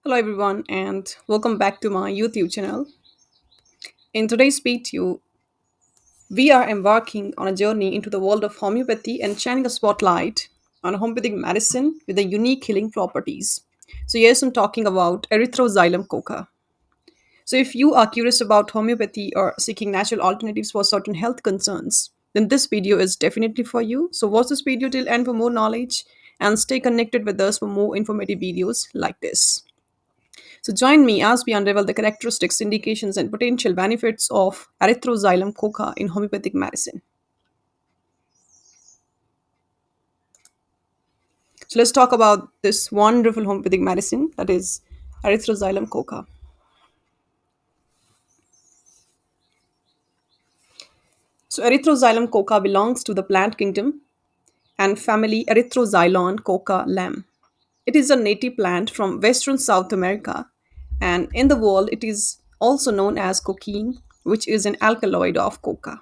Hello, everyone, and welcome back to my YouTube channel. In today's video, we are embarking on a journey into the world of homeopathy and shining a spotlight on homeopathic medicine with the unique healing properties. So, yes, I'm talking about Erythroxylum Coca. So, if you are curious about homeopathy or seeking natural alternatives for certain health concerns, then this video is definitely for you. So, watch this video till end for more knowledge and stay connected with us for more informative videos like this. So join me as we unravel the characteristics, indications, and potential benefits of Erythroxylum coca in homeopathic medicine. So let's talk about this wonderful homeopathic medicine that is Erythroxylum coca. So Erythroxylum coca belongs to the plant kingdom and family Erythroxylon coca lam. It is a native plant from western South America, and in the world it is also known as cocaine, which is an alkaloid of coca.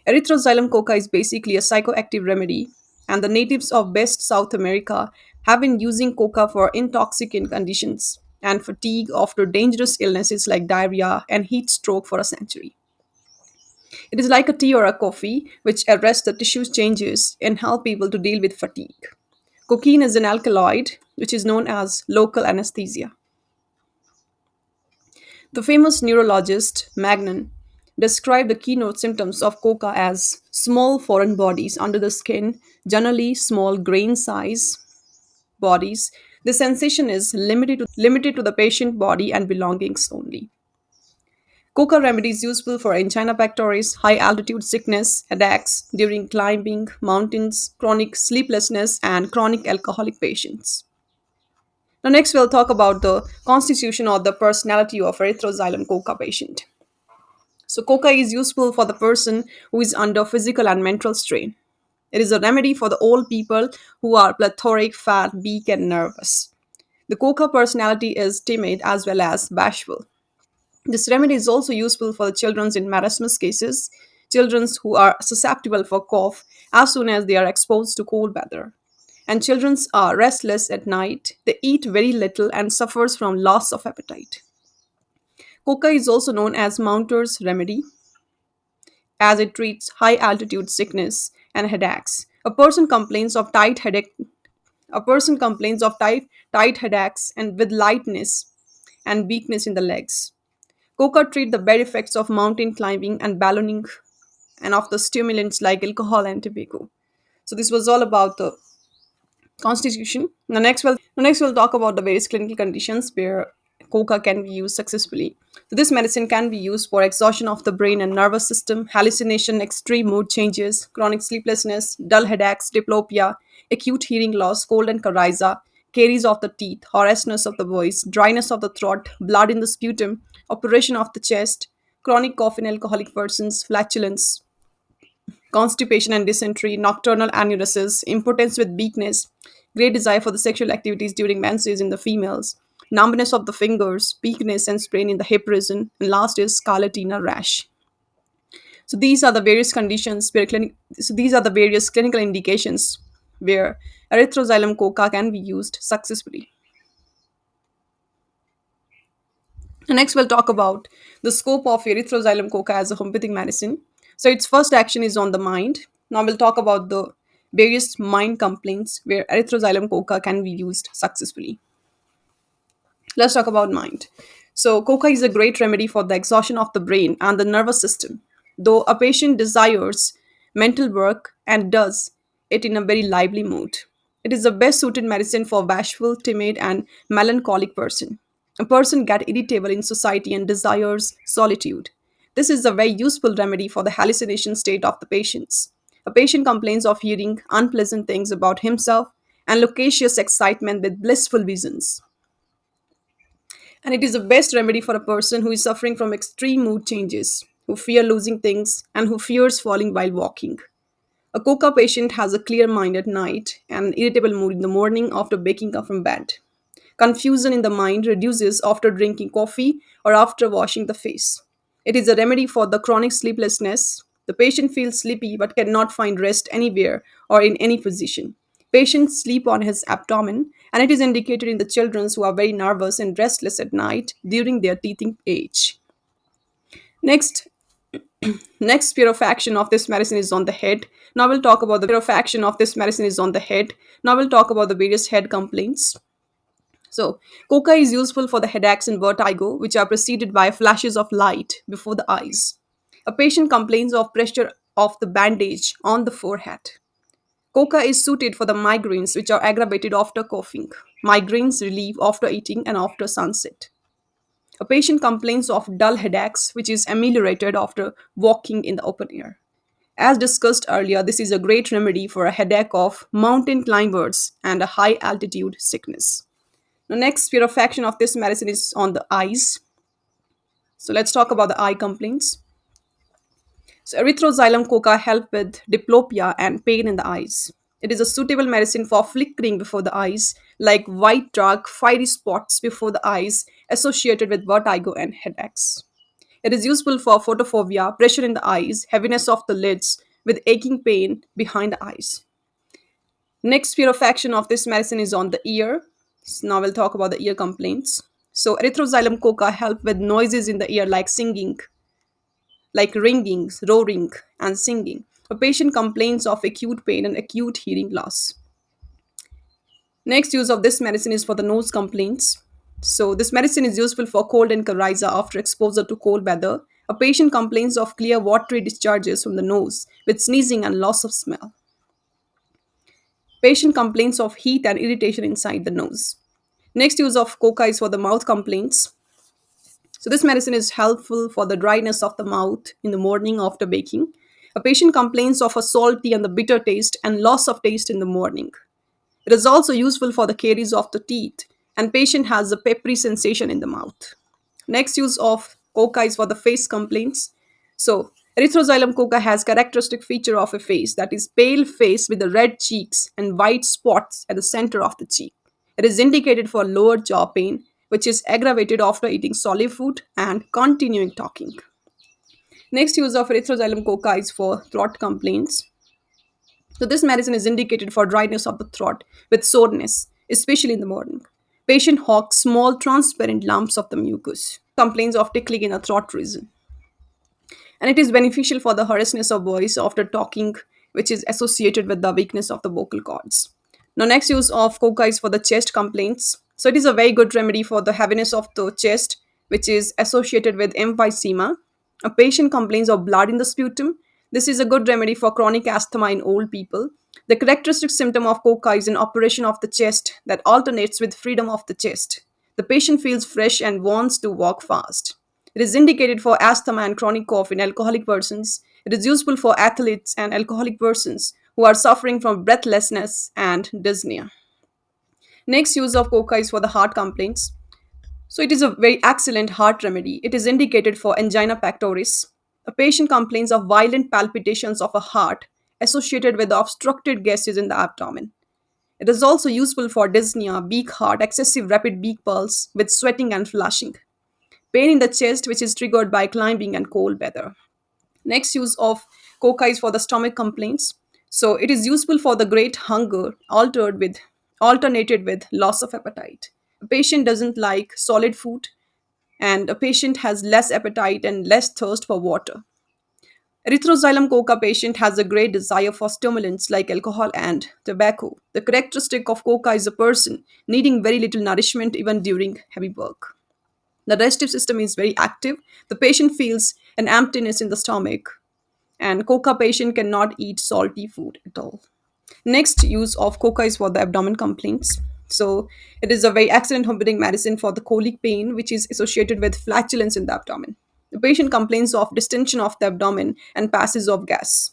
Erythroxylum coca is basically a psychoactive remedy, and the natives of West South America have been using coca for intoxicant conditions and fatigue after dangerous illnesses like diarrhea and heat stroke for a century. It is like a tea or a coffee, which arrests the tissue changes and help people to deal with fatigue. Cocaine is an alkaloid, which is known as local anesthesia. The famous neurologist Magnan described the keynote symptoms of coca as small foreign bodies under the skin, generally small grain size bodies. The sensation is limited to the patient body and belongings only. Coca remedy is useful for angina pectoris, high altitude sickness, headaches during climbing mountains, chronic sleeplessness, and chronic alcoholic patients. Now, next we'll talk about the constitution or the personality of erythroxylum coca patient. So, coca is useful for the person who is under physical and mental strain. It is a remedy for the old people who are plethoric, fat, weak, and nervous. The coca personality is timid as well as bashful. This remedy is also useful for the children in marasmus cases, children who are susceptible for cough as soon as they are exposed to cold weather. And children are restless at night, they eat very little and suffers from loss of appetite. Coca is also known as Mounter's remedy as it treats high altitude sickness and headaches. A person complains of tight headaches and with lightness and weakness in the legs. Coca treat the bad effects of mountain climbing and ballooning and of the stimulants like alcohol and tobacco. So this was all about the constitution. Next we'll talk about the various clinical conditions where coca can be used successfully. So this medicine can be used for exhaustion of the brain and nervous system, hallucination, extreme mood changes, chronic sleeplessness, dull headaches, diplopia, acute hearing loss, cold and coryza, caries of the teeth, hoarseness of the voice, dryness of the throat, blood in the sputum, operation of the chest, chronic cough in alcoholic persons, flatulence, constipation and dysentery, nocturnal anuresis, impotence with weakness, great desire for the sexual activities during menses in the females, numbness of the fingers, weakness and sprain in the hip region, and last is scarlatina rash. So these are the various these are the various clinical indications where erythroxylum coca can be used successfully. Next, we'll talk about the scope of erythroxylum coca as a homeopathic medicine. So, its first action is on the mind. Now, we'll talk about the various mind complaints where erythroxylum coca can be used successfully. Let's talk about mind. So, coca is a great remedy for the exhaustion of the brain and the nervous system. Though a patient desires mental work and does it in a very lively mood. It is the best suited medicine for bashful, timid, and melancholic person. A person get irritable in society and desires solitude. This is a very useful remedy for the hallucination state of the patients. A patient complains of hearing unpleasant things about himself and loquacious excitement with blissful visions. And it is the best remedy for a person who is suffering from extreme mood changes, who fear losing things, and who fears falling while walking. A coca patient has a clear mind at night and an irritable mood in the morning after waking up from bed. Confusion in the mind reduces after drinking coffee or after washing the face. It is a remedy for the chronic sleeplessness. The patient feels sleepy but cannot find rest anywhere or in any position. Patients sleep on his abdomen, and it is indicated in the children who are very nervous and restless at night during their teething age. Next, next sphere of action of this medicine is on the head. Now we'll talk about the sphere of action of this medicine is on the head. Now we'll talk about the various head complaints. So, coca is useful for the headaches and vertigo, which are preceded by flashes of light before the eyes. A patient complains of pressure of the bandage on the forehead. Coca is suited for the migraines, which are aggravated after coughing. Migraines relieve after eating and after sunset. A patient complains of dull headaches, which is ameliorated after walking in the open air. As discussed earlier, this is a great remedy for a headache of mountain climbers and a high altitude sickness. The next sphere of action of this medicine is on the eyes. So let's talk about the eye complaints. So erythroxylum coca help with diplopia and pain in the eyes. It is a suitable medicine for flickering before the eyes, like white dark fiery spots before the eyes associated with vertigo and headaches. It is useful for photophobia, pressure in the eyes, heaviness of the lids, with aching pain behind the eyes. Next sphere of action of this medicine is on the ear. So now we'll talk about the ear complaints. So erythroxylum coca help with noises in the ear like singing, like ringing, roaring, and singing. A patient complains of acute pain and acute hearing loss. Next use of this medicine is for the nose complaints. So this medicine is useful for cold and coryza after exposure to cold weather. A patient complains of clear watery discharges from the nose with sneezing and loss of smell. Patient complains of heat and irritation inside the nose. Next use of coca is for the mouth complaints. So this medicine is helpful for the dryness of the mouth in the morning after baking. A patient complains of a salty and the bitter taste and loss of taste in the morning. It is also useful for the caries of the teeth, and patient has a peppery sensation in the mouth. Next use of coca is for the face complaints. So erythroxylum coca has characteristic feature of a face that is pale face with the red cheeks and white spots at the center of the cheek. It is indicated for lower jaw pain, which is aggravated after eating solid food and continuing talking. Next use of erythroxylum coca is for throat complaints. So this medicine is indicated for dryness of the throat with soreness, especially in the morning. Patient hawks small transparent lumps of the mucus. Complains of tickling in the throat region. And it is beneficial for the hoarseness of voice after talking, which is associated with the weakness of the vocal cords. Now, next use of coca is for the chest complaints. So it is a very good remedy for the heaviness of the chest, which is associated with emphysema. A patient complains of blood in the sputum. This is a good remedy for chronic asthma in old people. The characteristic symptom of coca is an operation of the chest that alternates with freedom of the chest. The patient feels fresh and wants to walk fast. It is indicated for asthma and chronic cough in alcoholic persons. It is useful for athletes and alcoholic persons who are suffering from breathlessness and dyspnea. Next use of coca is for the heart complaints. So it is a very excellent heart remedy. It is indicated for angina pectoris. A patient complains of violent palpitations of a heart associated with obstructed gases in the abdomen. It is also useful for dyspnea, weak heart, excessive rapid beat pulse with sweating and flushing. Pain in the chest, which is triggered by climbing and cold weather. Next use of coca is for the stomach complaints. So it is useful for the great hunger alternated with loss of appetite. A patient doesn't like solid food, and a patient has less appetite and less thirst for water. Erythroxylum coca patient has a great desire for stimulants like alcohol and tobacco. The characteristic of coca is a person needing very little nourishment even during heavy work. The digestive system is very active. The patient feels an emptiness in the stomach, and coca patient cannot eat salty food at all. Next use of coca is for the abdomen complaints. So it is a very excellent homeopathic medicine for the colic pain, which is associated with flatulence in the abdomen. The patient complains of distension of the abdomen and passes of gas.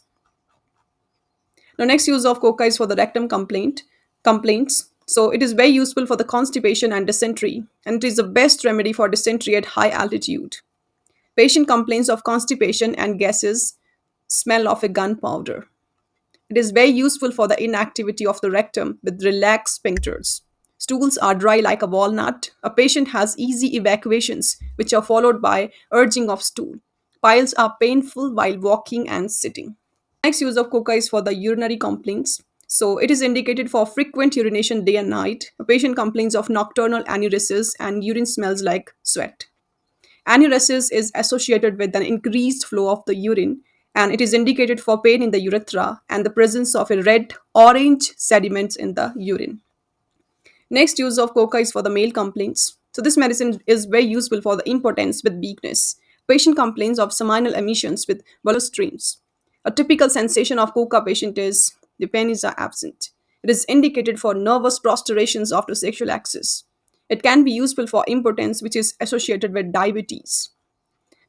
Now, next use of coca is for the rectum complaints. So it is very useful for the constipation and dysentery, and it is the best remedy for dysentery at high altitude. Patient complains of constipation and gases, smell of a gunpowder. It is very useful for the inactivity of the rectum with relaxed sphincters. Stools are dry like a walnut. A patient has easy evacuations, which are followed by urging of stool. Piles are painful while walking and sitting. Next use of coca is for the urinary complaints. So it is indicated for frequent urination day and night. A patient complains of nocturnal anuresis and urine smells like sweat. Anuresis is associated with an increased flow of the urine, and it is indicated for pain in the urethra and the presence of a red orange sediments in the urine. Next use of coca is for the male complaints. So this medicine is very useful for the impotence with weakness. Patient complains of seminal emissions with bolus streams. A typical sensation of coca patient is the penis are absent. It is indicated for nervous prostrations after sexual access. It can be useful for impotence, which is associated with diabetes.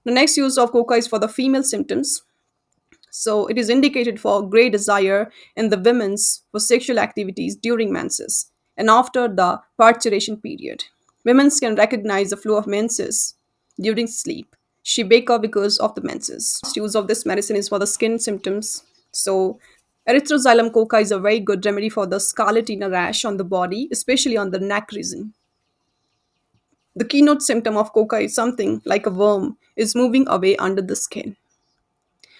The next use of coca is for the female symptoms. So it is indicated for great desire in the women's for sexual activities during menses and after the parturition period. Women can recognize the flow of menses during sleep. She wake up because of the menses. Use of this medicine is for the skin symptoms. So Erythroxylum coca is a very good remedy for the scarlatina rash on the body, especially on the neck region. The keynote symptom of coca is something like a worm is moving away under the skin.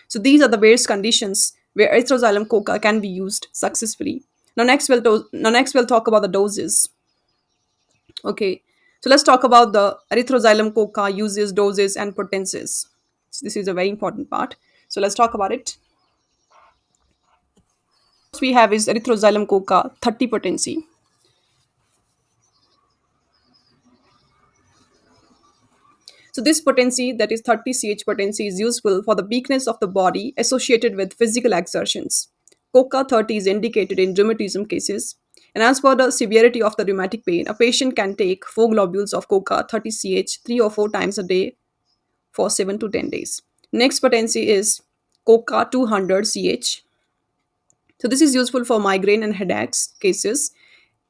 So these are the various conditions where erythroxylum coca can be used successfully. Now next we'll talk about the doses. Okay, so let's talk about the erythroxylum coca uses, doses, and potencies. So this is a very important part. So let's talk about it. First we have is erythroxylum coca 30 potency. So this potency, that is 30 Ch potency, is useful for the weakness of the body associated with physical exertions. Coca 30 is indicated in rheumatism cases. And as for the severity of the rheumatic pain, a patient can take 4 globules of coca 30 Ch 3 or 4 times a day for 7 to 10 days. Next potency is coca 200 Ch. So this is useful for migraine and headaches cases.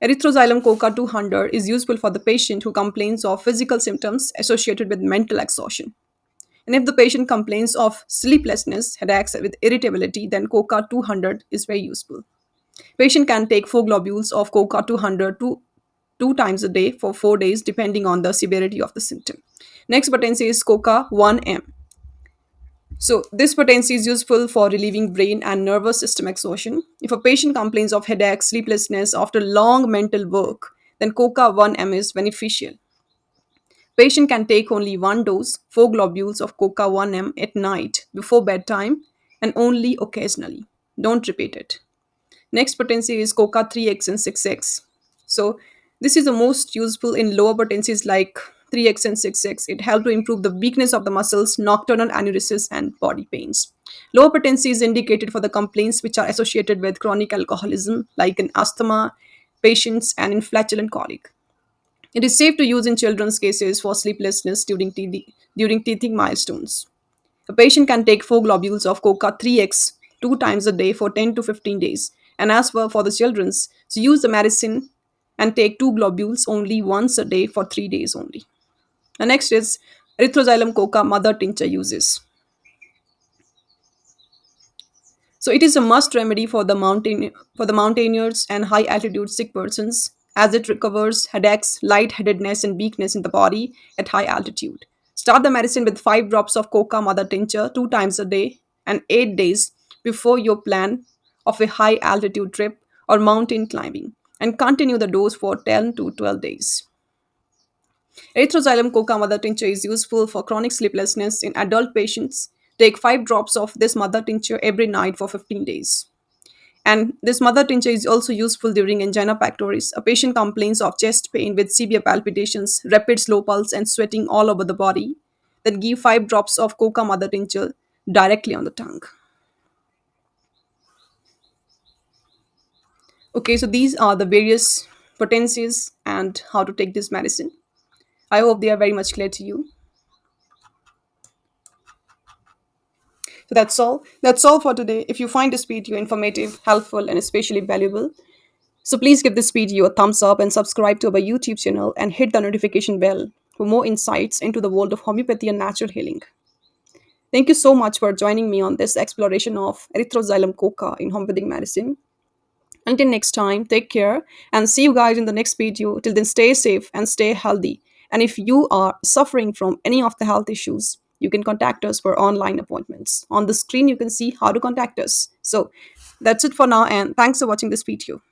Erythroxylum coca 200 is useful for the patient who complains of physical symptoms associated with mental exhaustion. And if the patient complains of sleeplessness, headaches with irritability, then coca 200 is very useful. Patient can take 4 globules of coca 200 two times a day for 4 days depending on the severity of the symptom. Next potency is coca 1M. So, this potency is useful for relieving brain and nervous system exhaustion. If a patient complains of headache, sleeplessness after long mental work, then coca 1M is beneficial. Patient can take only one dose, 4 globules of coca 1M at night before bedtime and only occasionally. Don't repeat it. Next potency is coca 3x and 6x. So this is the most useful in lower potencies like 3x and 6x. It helps to improve the weakness of the muscles, nocturnal aneurysms, and body pains. Lower potency is indicated for the complaints which are associated with chronic alcoholism, like in asthma patients and in flatulent colic. It is safe to use in children's cases for sleeplessness during teething milestones. A patient can take 4 globules of coca 3x 2 times a day for 10 to 15 days. And as for the children's, so use the medicine and take 2 globules only once a day for 3 days only. The next is erythroxylum coca mother tincture uses. So it is a must remedy for the mountaineers and high altitude sick persons as it recovers headaches, lightheadedness, and weakness in the body at high altitude. Start the medicine with 5 drops of coca mother tincture 2 times a day and 8 days before your plan of a high altitude trip or mountain climbing and continue the dose for 10 to 12 days. Erythroxylum coca mother tincture is useful for chronic sleeplessness in adult patients. Take 5 drops of this mother tincture every night for 15 days. And this mother tincture is also useful during angina pectoris. A patient complains of chest pain with severe palpitations, rapid slow pulse, and sweating all over the body. Then give 5 drops of coca mother tincture directly on the tongue. Okay, so these are the various potencies and how to take this medicine. I hope they are very much clear to you. So that's all. That's all for today. If you find this video informative, helpful, and especially valuable, so please give this video a thumbs up and subscribe to our YouTube channel and hit the notification bell for more insights into the world of homeopathy and natural healing. Thank you so much for joining me on this exploration of erythroxylum coca in homeopathic medicine. Until next time, take care and see you guys in the next video. Till then, stay safe and stay healthy. And if you are suffering from any of the health issues, you can contact us for online appointments. On the screen, you can see how to contact us. So, That's it for now, and thanks for watching this video.